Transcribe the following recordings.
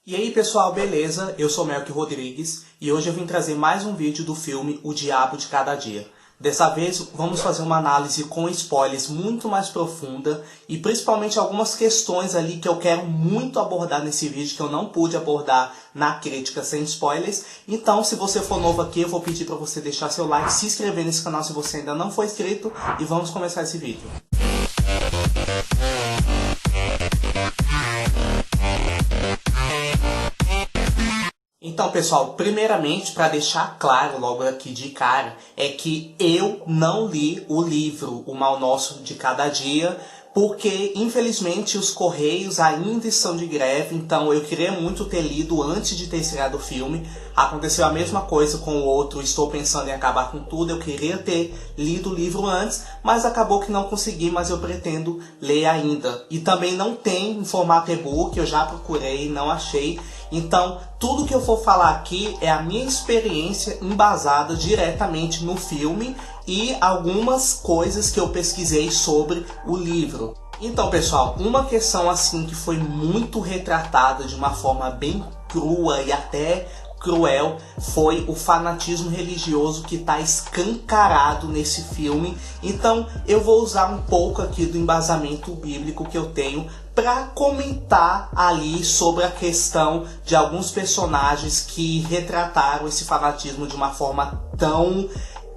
E aí pessoal, beleza? Eu sou Melk Rodrigues e hoje eu vim trazer mais um vídeo do filme O Diabo de Cada Dia. Dessa vez vamos fazer uma análise com spoilers muito mais profunda e principalmente algumas questões ali que eu quero muito abordar nesse vídeo que eu não pude abordar na crítica sem spoilers. Então, se você for novo aqui, eu vou pedir para você deixar seu like, se inscrever nesse canal se você ainda não for inscrito e vamos começar esse vídeo. Então, pessoal, primeiramente, para deixar claro logo aqui de cara, é que eu não li o livro O Mal Nosso de Cada Dia, porque, infelizmente, os Correios ainda estão de greve, então eu queria muito ter lido antes de ter estreado o filme. Aconteceu a mesma coisa com o outro, Estou Pensando em Acabar com Tudo, eu queria ter lido o livro antes, mas acabou que não consegui, mas eu pretendo ler ainda. E também não tem em formato e-book, eu já procurei, não achei. Então, tudo que eu for falar aqui é a minha experiência embasada diretamente no filme e algumas coisas que eu pesquisei sobre o livro. Então, pessoal, uma questão assim que foi muito retratada de uma forma bem crua e até cruel foi o fanatismo religioso que está escancarado nesse filme. Então eu vou usar um pouco aqui do embasamento bíblico que eu tenho para comentar ali sobre a questão de alguns personagens que retrataram esse fanatismo de uma forma tão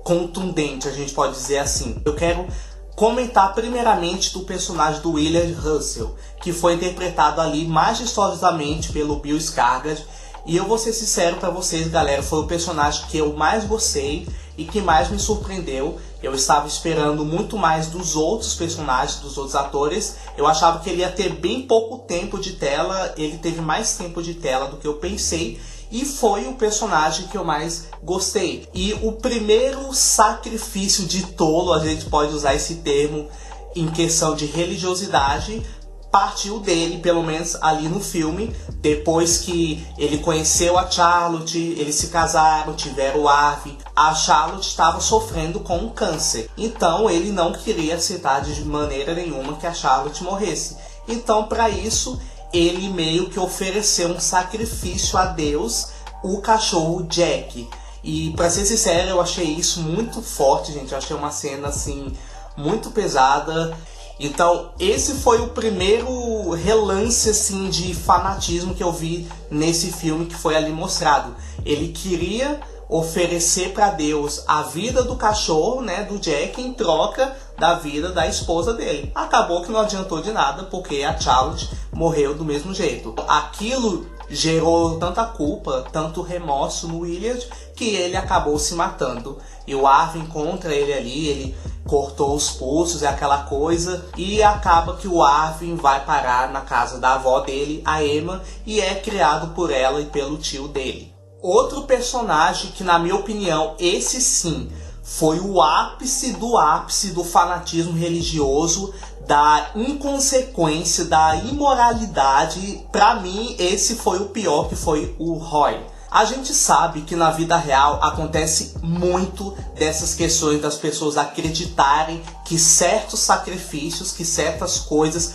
contundente, a gente pode dizer assim. Eu quero comentar primeiramente do personagem do William Russell, que foi interpretado ali majestosamente pelo Bill Skarsgård. E eu vou ser sincero pra vocês, galera, foi o personagem que eu mais gostei e que mais me surpreendeu. Eu estava esperando muito mais dos outros personagens, dos outros atores. Eu achava que ele ia ter bem pouco tempo de tela, ele teve mais tempo de tela do que eu pensei. E foi o personagem que eu mais gostei. E o primeiro sacrifício de tolo, a gente pode usar esse termo em questão de religiosidade, partiu dele, pelo menos ali no filme, depois que ele conheceu a Charlotte, eles se casaram, tiveram o Harvey. A Charlotte estava sofrendo com um câncer, então ele não queria aceitar de maneira nenhuma que a Charlotte morresse. Então, para isso, ele meio que ofereceu um sacrifício a Deus, o cachorro Jack. E para ser sincero, eu achei isso muito forte, gente. Eu achei uma cena assim muito pesada. Então, esse foi o primeiro relance assim de fanatismo que eu vi nesse filme que foi ali mostrado. Ele queria oferecer para Deus a vida do cachorro, né, do Jack, em troca da vida da esposa dele. Acabou que não adiantou de nada, porque a Charlotte morreu do mesmo jeito. Aquilo gerou tanta culpa, tanto remorso no William, que ele acabou se matando. E o Harvey encontra ele ali, ele cortou os pulsos e aquela coisa, e acaba que o Harvey vai parar na casa da avó dele, a Emma, e é criado por ela e pelo tio dele. Outro personagem que, na minha opinião, esse sim, foi o ápice do fanatismo religioso, da inconsequência, da imoralidade. Pra mim, esse foi o pior, que foi o Roy. A gente sabe que na vida real acontece muito dessas questões das pessoas acreditarem que certos sacrifícios, que certas coisas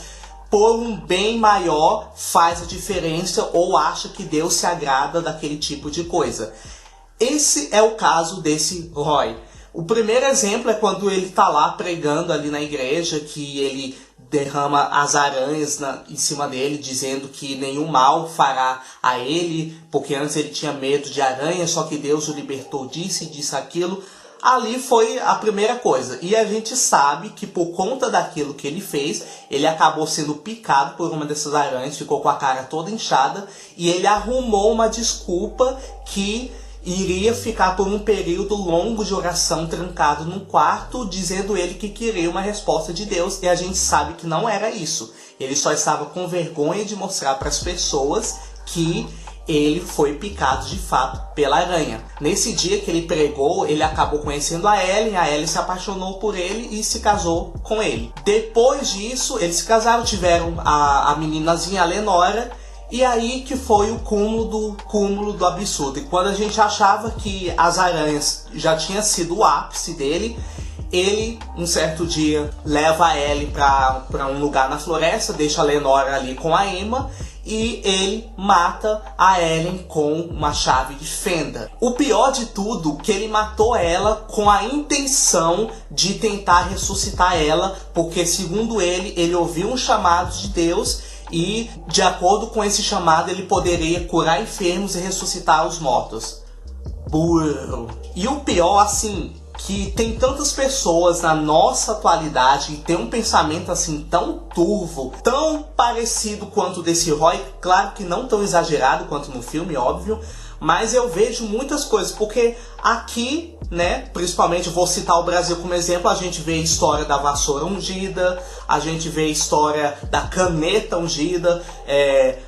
por um bem maior faz a diferença, ou acha que Deus se agrada daquele tipo de coisa. Esse é o caso desse Roy. O primeiro exemplo é quando ele está lá pregando ali na igreja, que ele derrama as aranhas em cima dele, dizendo que nenhum mal fará a ele, porque antes ele tinha medo de aranha, só que Deus o libertou disso e disso aquilo. Ali foi a primeira coisa. E a gente sabe que por conta daquilo que ele fez, ele acabou sendo picado por uma dessas aranhas, ficou com a cara toda inchada, e ele arrumou uma desculpa que iria ficar por um período longo de oração trancado num quarto, dizendo ele que queria uma resposta de Deus, e a gente sabe que não era isso. Ele só estava com vergonha de mostrar para as pessoas que ele foi picado de fato pela aranha. Nesse dia que ele pregou, ele acabou conhecendo a Ellen se apaixonou por ele e se casou com ele. Depois disso, eles se casaram, tiveram a meninazinha, a Lenora. E aí que foi o cúmulo do absurdo. E quando a gente achava que as aranhas já tinha sido o ápice dele, ele, um certo dia, leva a Ellie para um lugar na floresta, deixa a Lenora ali com a Emma, e ele mata a Ellen com uma chave de fenda. O pior de tudo, que ele matou ela com a intenção de tentar ressuscitar ela, porque segundo ele ouviu um chamado de Deus e, de acordo com esse chamado, ele poderia curar enfermos e ressuscitar os mortos. Burro. E o pior, assim, que tem tantas pessoas na nossa atualidade que tem um pensamento assim tão turvo, tão parecido quanto o desse Roy, claro que não tão exagerado quanto no filme, óbvio, mas eu vejo muitas coisas, porque aqui, né, principalmente vou citar o Brasil como exemplo, a gente vê a história da vassoura ungida, a gente vê a história da caneta ungida,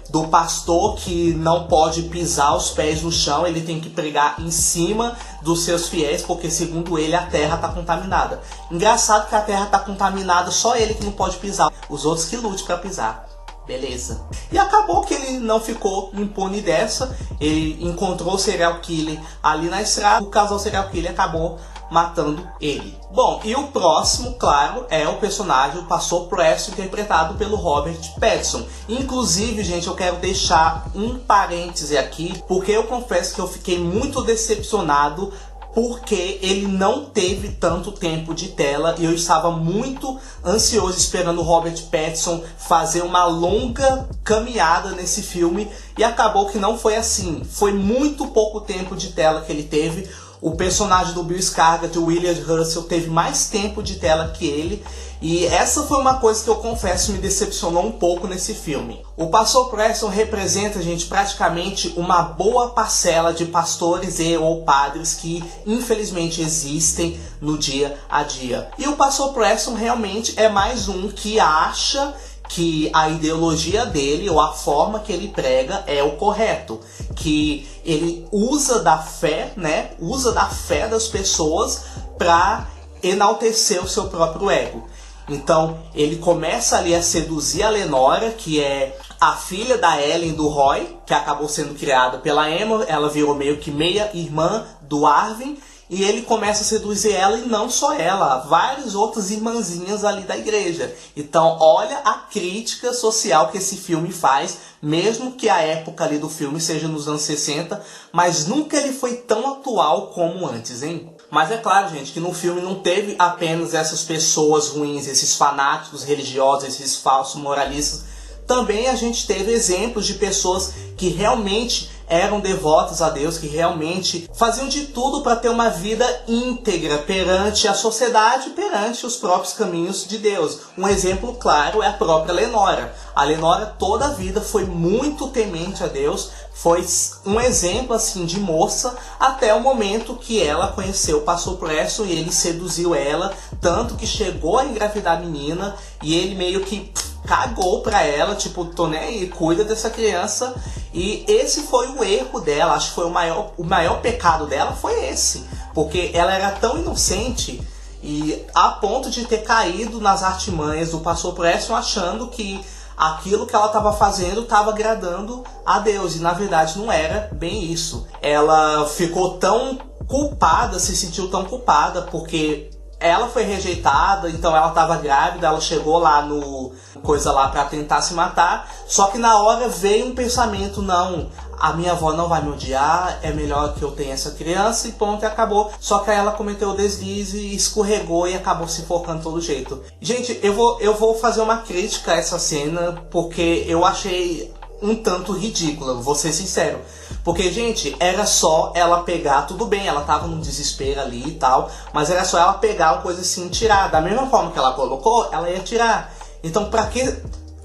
do pastor que não pode pisar os pés no chão, ele tem que pregar em cima dos seus fiéis, porque segundo ele a terra está contaminada. Engraçado que a terra está contaminada, só ele que não pode pisar, os outros que lutem para pisar. Beleza. E acabou que ele não ficou impune dessa. Ele encontrou o serial killer ali na estrada. O casal serial killer acabou matando ele. Bom, e o próximo, claro, é o personagem, o Pastor Preston, interpretado pelo Robert Pattinson. Inclusive, gente, eu quero deixar um parêntese aqui, porque eu confesso que eu fiquei muito decepcionado porque ele não teve tanto tempo de tela e eu estava muito ansioso esperando o Robert Pattinson fazer uma longa caminhada nesse filme e acabou que não foi assim. Foi muito pouco tempo de tela que ele teve. O personagem do Bill Skarsgård, o William Russell, teve mais tempo de tela que ele. E essa foi uma coisa que eu confesso me decepcionou um pouco nesse filme. O Pastor Preston representa, gente, praticamente uma boa parcela de pastores e ou padres que infelizmente existem no dia a dia. E o Pastor Preston realmente é mais um que acha que a ideologia dele ou a forma que ele prega é o correto, que ele usa da fé, né? Usa da fé das pessoas para enaltecer o seu próprio ego. Então ele começa ali a seduzir a Lenora, que é a filha da Ellen do Roy, que acabou sendo criada pela Emma. Ela virou meio que meia irmã do Arvin. E ele começa a seduzir ela, e não só ela, várias outras irmãzinhas ali da igreja. Então olha a crítica social que esse filme faz, mesmo que a época ali do filme seja nos anos 60, mas nunca ele foi tão atual como antes, hein? Mas é claro, gente, que no filme não teve apenas essas pessoas ruins, esses fanáticos religiosos, esses falsos moralistas. Também a gente teve exemplos de pessoas que realmente eram devotas a Deus, que realmente faziam de tudo para ter uma vida íntegra perante a sociedade, perante os próprios caminhos de Deus. Um exemplo claro é a própria Lenora. A Lenora toda a vida foi muito temente a Deus, foi um exemplo assim de moça, até o momento que ela conheceu o Pastor Preston e ele seduziu ela, tanto que chegou a engravidar a menina e ele meio que cagou pra ela, tipo, tô nem aí, cuida dessa criança. E esse foi o erro dela, acho que foi o maior pecado dela foi esse, porque ela era tão inocente e a ponto de ter caído nas artimanhas do Pastor Preston, achando que aquilo que ela estava fazendo estava agradando a Deus, e na verdade não era bem isso. Ela ficou tão culpada, se sentiu tão culpada, porque ela foi rejeitada, então ela estava grávida, ela chegou lá no coisa lá para tentar se matar, só que na hora veio um pensamento, não, a minha avó não vai me odiar, é melhor que eu tenha essa criança, e pronto, e acabou. Só que aí ela cometeu o deslize, escorregou e acabou se enforcando de todo jeito. Gente, eu vou fazer uma crítica a essa cena, porque eu achei um tanto ridícula, vou ser sincero. Porque, gente, era só ela pegar, tudo bem, ela tava num desespero ali e tal, mas era só ela pegar uma coisa assim e tirar. Da mesma forma que ela colocou, ela ia tirar. Então, pra que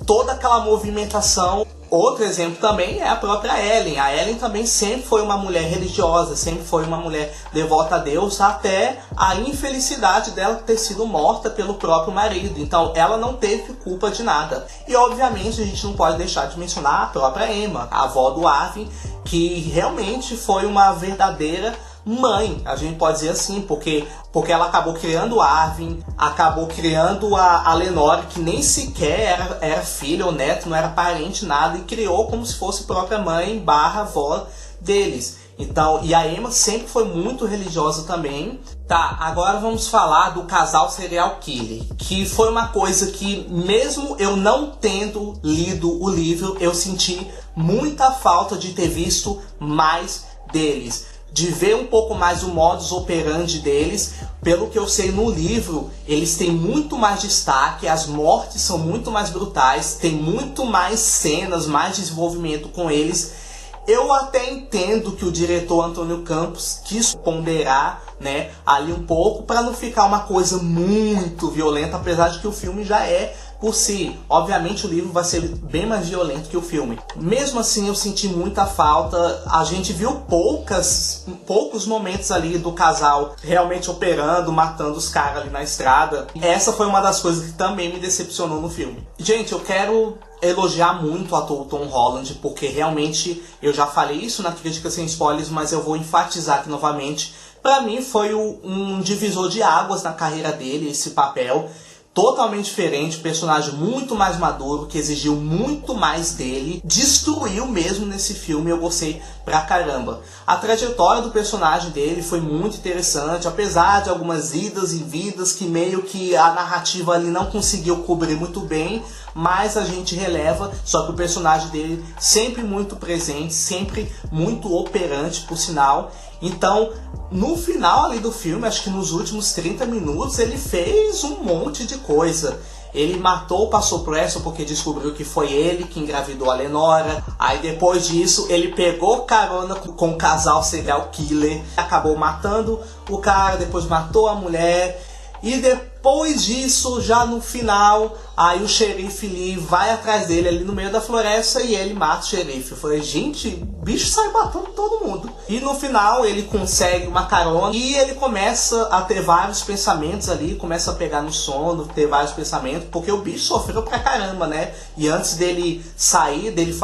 toda aquela movimentação? Outro exemplo também é a própria Ellen. A Ellen também sempre foi uma mulher religiosa, sempre foi uma mulher devota a Deus, até a infelicidade dela ter sido morta pelo próprio marido. Então ela não teve culpa de nada. E obviamente a gente não pode deixar de mencionar a própria Emma, a avó do Arvin, que realmente foi uma verdadeira mãe, a gente pode dizer assim, porque ela acabou criando o Arvin, acabou criando a Lenore, que nem sequer era filha ou neto, não era parente, nada, e criou como se fosse própria mãe / avó deles. Então, e a Emma sempre foi muito religiosa também. Tá, agora vamos falar do casal serial killer, que foi uma coisa que, mesmo eu não tendo lido o livro, eu senti muita falta de ter visto mais deles, de ver um pouco mais o modus operandi deles. Pelo que eu sei no livro, eles têm muito mais destaque, as mortes são muito mais brutais, tem muito mais cenas, mais desenvolvimento com eles. Eu até entendo que o diretor Antônio Campos quis ponderar, né, ali um pouco para não ficar uma coisa muito violenta, apesar de que o filme já é por si. Obviamente o livro vai ser bem mais violento que o filme. Mesmo assim eu senti muita falta. A gente viu poucos momentos ali do casal realmente operando, matando os caras ali na estrada. Essa foi uma das coisas que também me decepcionou no filme. Gente, eu quero elogiar muito o ator Tom Holland, porque realmente, eu já falei isso na Crítica Sem Spoilers, mas eu vou enfatizar aqui novamente. Pra mim foi um divisor de águas na carreira dele, esse papel. Totalmente diferente, personagem muito mais maduro, que exigiu muito mais dele, destruiu mesmo nesse filme, eu gostei pra caramba. A trajetória do personagem dele foi muito interessante, apesar de algumas idas e vindas que meio que a narrativa ali não conseguiu cobrir muito bem, mas a gente releva, só que o personagem dele sempre muito presente, sempre muito operante, por sinal. Então, no final ali do filme, acho que nos últimos 30 minutos, ele fez um monte de coisa. Ele matou o Pastor Preston porque descobriu que foi ele que engravidou a Lenora. Aí depois disso, ele pegou carona com o casal serial killer, acabou matando o cara, depois matou a mulher. E depois disso, já no final, aí o xerife Lee vai atrás dele ali no meio da floresta e ele mata o xerife. Eu falei, gente, o bicho sai matando todo mundo. E no final ele consegue uma carona e ele começa a ter vários pensamentos ali, começa a pegar no sono, ter vários pensamentos, porque o bicho sofreu pra caramba, né? E antes dele sair, dele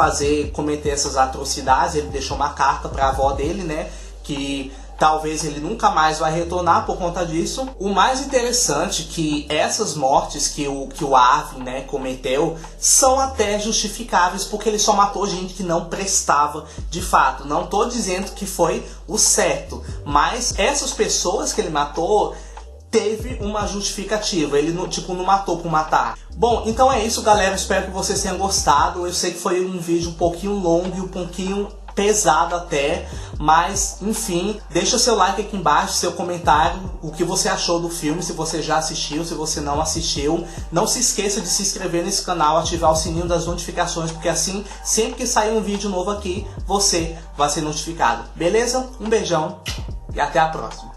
cometer essas atrocidades, ele deixou uma carta pra avó dele, né? Que talvez ele nunca mais vai retornar por conta disso. O mais interessante é que essas mortes que o Arvin, né, cometeu são até justificáveis, porque ele só matou gente que não prestava de fato. Não tô dizendo que foi o certo, mas essas pessoas que ele matou teve uma justificativa. Ele não matou por matar. Bom, então é isso, galera. Espero que vocês tenham gostado. Eu sei que foi um vídeo um pouquinho longo e um pouquinho pesado até, mas enfim, deixa seu like aqui embaixo, seu comentário, o que você achou do filme, se você já assistiu, se você não assistiu. Não se esqueça de se inscrever nesse canal, ativar o sininho das notificações, porque assim, sempre que sair um vídeo novo aqui, você vai ser notificado. Beleza? Um beijão e até a próxima.